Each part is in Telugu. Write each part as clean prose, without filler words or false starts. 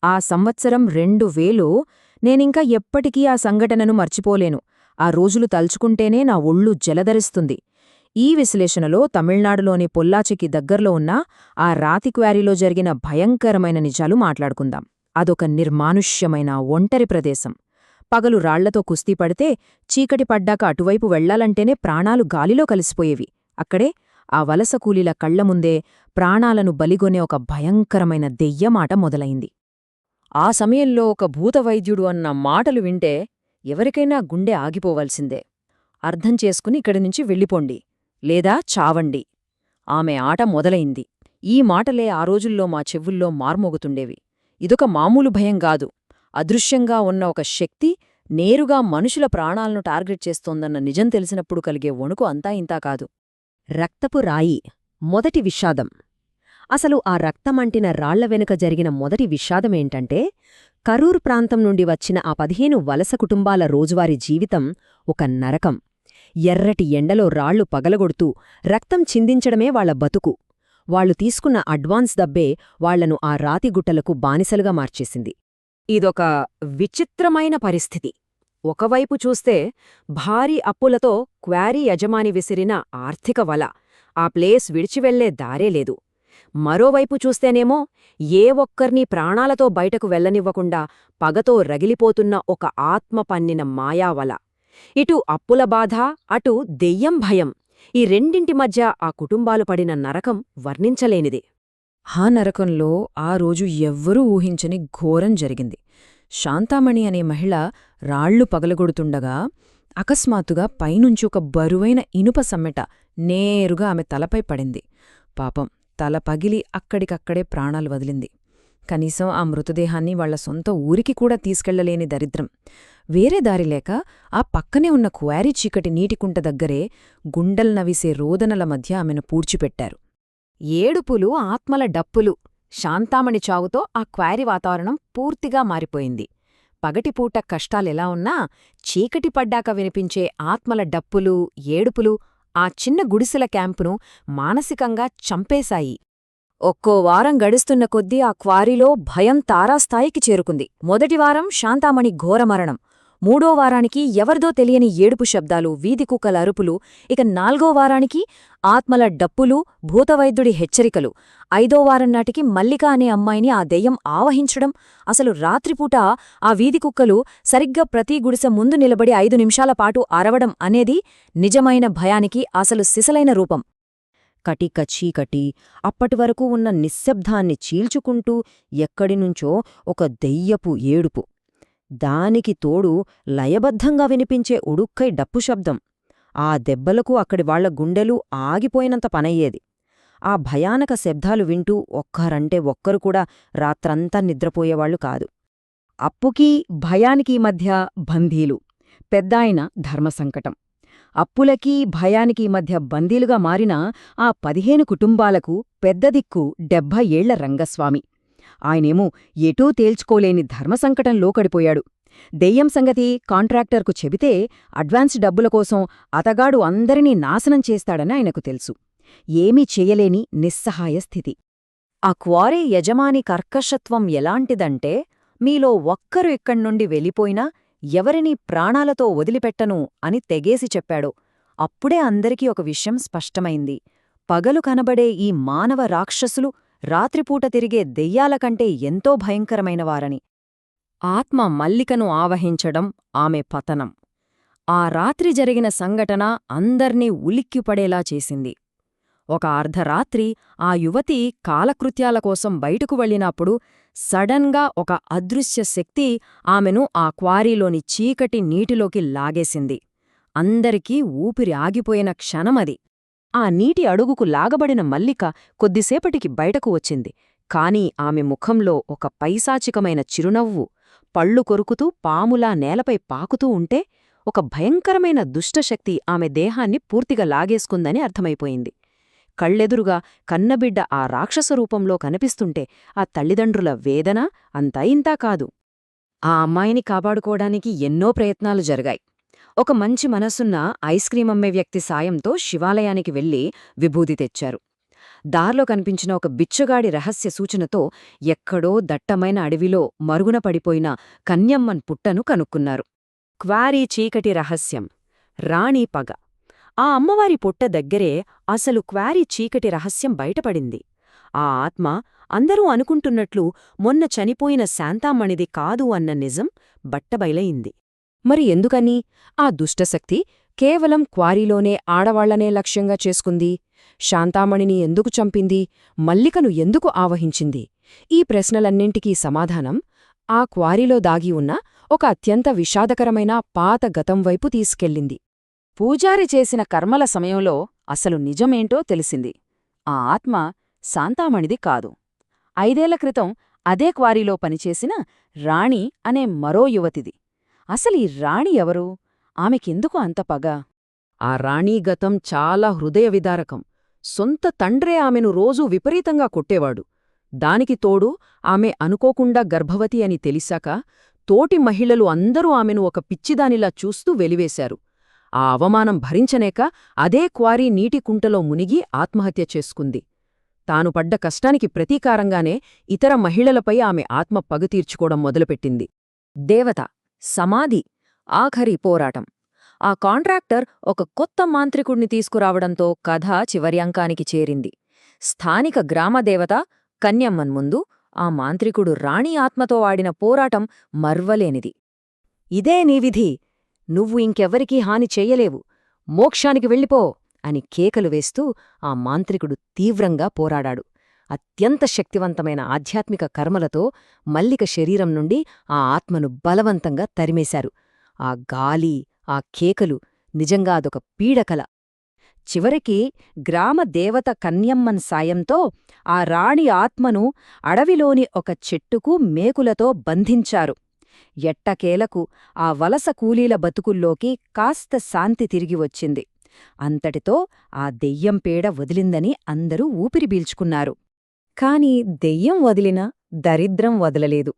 ఆ సంవత్సరం 2000. నేనింక ఎప్పటికీ ఆ సంఘటనను మర్చిపోలేను. ఆ రోజులు తలుచుకుంటేనే నా ఒళ్ళు జలధరిస్తుంది. ఈ విశ్లేషణలో తమిళనాడులోని పొల్లాచికి దగ్గర్లో ఉన్న ఆ రాతి క్వారీలో జరిగిన భయంకరమైన నిజాలు మాట్లాడుకుందాం. అదొక నిర్మానుష్యమైన ఒంటరి ప్రదేశం. పగలు రాళ్లతో కుస్తీ పడితే చీకటి పడ్డాక అటువైపు వెళ్లాలంటేనే ప్రాణాలు గాలిలో కలిసిపోయేవి. అక్కడే ఆ వలస కూలీల కళ్లముందే ప్రాణాలను బలిగొనే ఒక భయంకరమైన దెయ్యమాట మొదలైంది. ఆ సమయంలో ఒక భూతవైద్యుడు అన్న మాటలు వింటే ఎవరికైనా గుండె ఆగిపోవలసిందే. అర్థం చేసుకుని ఇక్కడి నుంచి వెళ్ళిపోండి, లేదా చావండి. ఆమె ఆట మొదలైంది. ఈ మాటలే ఆ రోజుల్లో మా చెవుల్లో మార్మోగుతుండేవి. ఇదొక మామూలు భయం గాదు. అదృశ్యంగా ఉన్న ఒక శక్తి నేరుగా మనుషుల ప్రాణాలను టార్గెట్ చేస్తోందన్న నిజం తెలిసినప్పుడు కలిగే వణుకు అంతా ఇంతా కాదు. రక్తపు రాయి. మొదటి విషాదం. అసలు ఆ రక్తమంటిన రాళ్ల వెనుక జరిగిన మొదటి విషాదమేంటంటే, కరూర్ ప్రాంతం నుండి వచ్చిన ఆ 15 వలస కుటుంబాల రోజువారీ జీవితం ఒక నరకం. ఎర్రటి ఎండలో రాళ్లు పగలగొడుతూ రక్తం చిందించడమే వాళ్ల బతుకు. వాళ్లు తీసుకున్న అడ్వాన్స్ దబ్బే వాళ్లను ఆ రాతిగుట్టలకు బానిసలుగా మార్చేసింది. ఇదొక విచిత్రమైన పరిస్థితి. ఒకవైపు చూస్తే భారీ అప్పులతో క్వారీ యజమాని విసిరిన ఆర్థిక వల, ఆ ప్లేస్ విడిచివెళ్లే దారే లేదు. మరోవైపు చూస్తేనేమో ఏ ఒక్కర్నీ ప్రాణాలతో బయటకు వెళ్లనివ్వకుండా పగతో రగిలిపోతున్న ఒక ఆత్మ పన్నిన మాయావల. ఇటు అప్పుల బాధ, అటు దెయ్యం భయం. ఈ రెండింటి మధ్య ఆ కుటుంబాలు పడిన నరకం వర్ణించలేనిదే. ఆ నరకంలో ఆ రోజు ఎవ్వరూ ఊహించని ఘోరం జరిగింది. శాంతామణి అనే మహిళ రాళ్లు పగలగొడుతుండగా అకస్మాత్తుగా పైనుంచి ఒక బరువైన ఇనుప సమ్మెట నేరుగా ఆమె తలపై పడింది. పాపం, తల పగిలి అక్కడికక్కడే ప్రాణాలు వదిలింది. కనీసం ఆ మృతదేహాన్ని వాళ్ల సొంత ఊరికి కూడా తీసుకెళ్లలేని దరిద్రం. వేరే దారిలేక ఆ పక్కనే ఉన్న క్వారీ చీకటి నీటికుంట దగ్గరే గుండెల్నవిసే రోదనల మధ్య ఆమెను పూడ్చిపెట్టారు. ఏడుపులు, ఆత్మల డప్పులు. శాంతామణి చావుతో ఆ క్వారీ వాతావరణం పూర్తిగా మారిపోయింది. పగటిపూట కష్టాలెలా ఉన్నా చీకటి పడ్డాక వినిపించే ఆత్మల డప్పులు, ఏడుపులు ఆ చిన్న గుడిసెల క్యాంపును మానసికంగా చంపేశాయి. ఒక్కో వారం గడుస్తున్న కొద్దీ ఆ క్వారీలో భయం తారాస్థాయికి చేరుకుంది. మొదటి వారం శాంతామణి ఘోరమరణం. 3వ వారానికి ఎవరిదో తెలియని ఏడుపు శబ్దాలు, వీధి కుక్కల అరుపులు. ఇక 4వ వారానికి ఆత్మల డప్పులు, భూతవైద్యుడి హెచ్చరికలు. 5వ వారం నాటికి మల్లిక అనే అమ్మాయిని ఆ దెయ్యం ఆవహించడం. అసలు రాత్రిపూట ఆ వీధి కుక్కలు సరిగ్గా ప్రతి గుడిసె ముందు నిలబడి 5 నిమిషాల పాటు అరవడం అనేది నిజమైన భయానికి అసలు సిసలైన రూపం. కటిక చీకటి, అప్పటివరకు ఉన్న నిశ్శబ్దాన్ని చీల్చుకుంటూ ఎక్కడినుంచో ఒక దెయ్యపు ఏడుపు. దానికి తోడు లయబద్ధంగా వినిపించే ఉడుక్కై డప్పు శబ్దం. ఆ దెబ్బలకు అక్కడి వాళ్ల గుండెలు ఆగిపోయినంత పనయ్యేది. ఆ భయానక శబ్దాలు వింటూ ఒక్కరంటే ఒక్కరు కూడా రాత్రంతా నిద్రపోయేవాళ్లు కాదు. అప్పుకీ భయానికీ మధ్య బందీలు. పెద్దాయన ధర్మసంకటం. అప్పులకీ భయానికీ మధ్య బందీలుగా మారిన ఆ 15 కుటుంబాలకు పెద్ద దిక్కు 70 ఏళ్ల రంగస్వామి. ఆయనేమో ఎటూ తేల్చుకోలేని ధర్మసంకటంలో కడిపోయాడు. దెయ్యం సంగతి కాంట్రాక్టర్కు చెబితే అడ్వాన్స్ డబ్బుల కోసం అతగాడు అందరినీ నాశనం చేస్తాడని ఆయనకు తెలుసు. ఏమీ చెయ్యలేని నిస్సహాయ స్థితి. ఆ క్వారీ యజమాని కర్కశత్వం ఎలాంటిదంటే, మీలో ఒక్కరు ఇక్కడ్నుండి వెళ్ళిపోయినా ఎవరినీ ప్రాణాలతో వదిలిపెట్టను అని తెగేసి చెప్పాడు. అప్పుడే అందరికీ ఒక విషయం స్పష్టమైంది. పగలు కనబడే ఈ మానవ రాక్షసులు రాత్రిపూట తిరిగే దెయ్యాలకంటే ఎంతో భయంకరమైనవారని. ఆత్మ మల్లికను ఆవహించడం, ఆమె పతనం. ఆ రాత్రి జరిగిన సంఘటన అందర్నీ ఉలిక్కిపడేలా చేసింది. ఒక అర్ధరాత్రి ఆ యువతి కాలకృత్యాల కోసం బయటకు వెళ్ళినప్పుడు సడన్గా ఒక అదృశ్య శక్తి ఆమెను ఆ క్వారీలోని చీకటి నీటిలోకి లాగేసింది. అందరికీ ఊపిరి ఆగిపోయిన క్షణమది. ఆ నీటి అడుగుకు లాగబడిన మల్లిక కొద్దిసేపటికి బయటకు వచ్చింది. కాని ఆమె ముఖంలో ఒక పైశాచికమైన చిరునవ్వు. పళ్ళు కొరుకుతూ పాములా నేలపై పాకుతూ ఉంటే ఒక భయంకరమైన దుష్టశక్తి ఆమె దేహాన్ని పూర్తిగా లాగేసుకుందని అర్థమైపోయింది. కళ్ళెదురుగా కన్నబిడ్డ ఆ రాక్షసరూపంలో కనిపిస్తుంటే ఆ తల్లిదండ్రుల వేదన అంతా ఇంతా కాదు. ఆ అమ్మాయిని కాపాడుకోవడానికి ఎన్నో ప్రయత్నాలు జరిగాయి. ఒక మంచి మనసున్న ఐస్ క్రీం అమ్మే వ్యక్తి సాయంతో శివాలయానికి వెళ్లి విభూది తెచ్చారు. దారిలో కనిపించిన ఒక బిచ్చగాడి రహస్య సూచనతో ఎక్కడో దట్టమైన అడవిలో మరుగున పడిపోయిన కన్యమ్మన్ పుట్టను కనుక్కున్నారు. క్వారీ చీకటి రహస్యం. రాణి పగ. ఆ అమ్మవారి పుట్ట దగ్గరే అసలు క్వారీ చీకటి రహస్యం బయటపడింది. ఆ ఆత్మ అందరూ అనుకుంటున్నట్లు మొన్న చనిపోయిన శాంతామణిది కాదు అన్న నిజం బట్టబయలయింది. మరి ఎందుకని ఆ దుష్టశక్తి కేవలం క్వారీలోనే ఆడవాళ్లనే లక్ష్యంగా చేసుకుంది? శాంతామణిని ఎందుకు చంపింది? మల్లికను ఎందుకు ఆవహించింది? ఈ ప్రశ్నలన్నింటికీ సమాధానం ఆ క్వారీలో దాగి ఉన్న ఒక అత్యంత విషాదకరమైన పాత గతం వైపు తీసుకెళ్ళింది. పూజారి చేసిన కర్మల సమయంలో అసలు నిజమేంటో తెలిసింది. ఆ ఆత్మ శాంతామణిది కాదు. 5 ఏళ్ల క్రితం అదే క్వారీలో పనిచేసిన రాణి అనే మరో యువతిది. అసలీ రాణి ఎవరు? ఆమెకెందుకు అంత పగ? ఆ రాణీ గతం చాలా హృదయవిదారకం. సొంత తండ్రే ఆమెను రోజూ విపరీతంగా కొట్టేవాడు. దానికి తోడు ఆమె అనుకోకుండా గర్భవతి అని తెలిసాక తోటి మహిళలు అందరూ ఆమెను ఒక పిచ్చిదానిలా చూస్తూ వెలివేశారు. ఆ అవమానం భరించనేక అదే క్వారీ నీటి కుంటలో మునిగి ఆత్మహత్య చేసుకుంది. తాను పడ్డ కష్టానికి ప్రతీకారంగానే ఇతర మహిళలపై ఆమె ఆత్మ పగ తీర్చుకోవడం మొదలుపెట్టింది. దేవత, సమాధి, ఆఖరి పోరాటం. ఆ కాంట్రాక్టర్ ఒక కొత్త మాంత్రికుణ్ణి తీసుకురావడంతో కథ చివరి అంకానికి చేరింది. స్థానిక గ్రామదేవత కన్యమ్మన్ ముందు ఆ మాంత్రికుడు రాణి ఆత్మతో ఆడిన పోరాటం మర్వలేనిది. ఇదే నీ విధి, నువ్వు ఇంకెవ్వరికీ హాని చెయ్యలేవు, మోక్షానికి వెళ్ళిపో అని కేకలు వేస్తూ ఆ మాంత్రికుడు తీవ్రంగా పోరాడాడు. అత్యంత శక్తివంతమైన ఆధ్యాత్మిక కర్మలతో మల్లిక శరీరం నుండి ఆ ఆత్మను బలవంతంగా తరిమేశారు. ఆ గాలి, ఆ కేకలు నిజంగా అదొక పీడకల. చివరికి గ్రామదేవత కన్యమ్మన్ సాయంతో ఆ రాణి ఆత్మను అడవిలోని ఒక చెట్టుకు మేకులతో బంధించారు. ఎట్టకేలకు ఆ వలస కూలీల బతుకుల్లోకి కాస్త శాంతి తిరిగి వచ్చింది. అంతటితో ఆ దెయ్యం పీడ వదిలిందని అందరూ ఊపిరి పీల్చుకున్నారు. కాని దెయ్యం వదిలినా దరిద్రం వదలలేదు.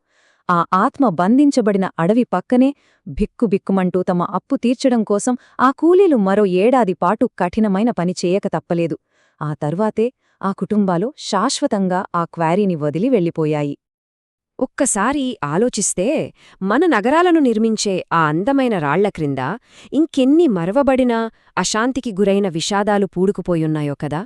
ఆ ఆత్మ బంధించబడిన అడవి పక్కనే బిక్కుబిక్కుమంటూ తమ అప్పు తీర్చడం కోసం ఆ కూలీలు మరో ఏడాది పాటు కఠినమైన పని చేయక తప్పలేదు. ఆ తర్వాతే ఆ కుటుంబాలు శాశ్వతంగా ఆ క్వారీని వదిలి వెళ్ళిపోయాయి. ఒక్కసారి ఆలోచిస్తే మన నగరాలను నిర్మించే ఆ అందమైన రాళ్ల క్రింద ఇంకెన్ని మరవబడినా అశాంతికి గురైన విషాదాలు పూడుకుపోయున్నాయో కదా.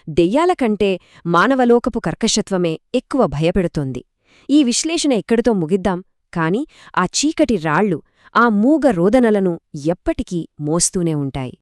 దెయ్యాల కంటే మానవలోకపు కర్కశత్వమే ఎక్కువ భయపెడుతోంది. ఈ విశ్లేషణ ఇక్కడితో ముగిద్దాం. కాని ఆ చీకటి రాళ్ళు, ఆ మూగ రోదనలను ఎప్పటికీ మోస్తూనే ఉంటాయి.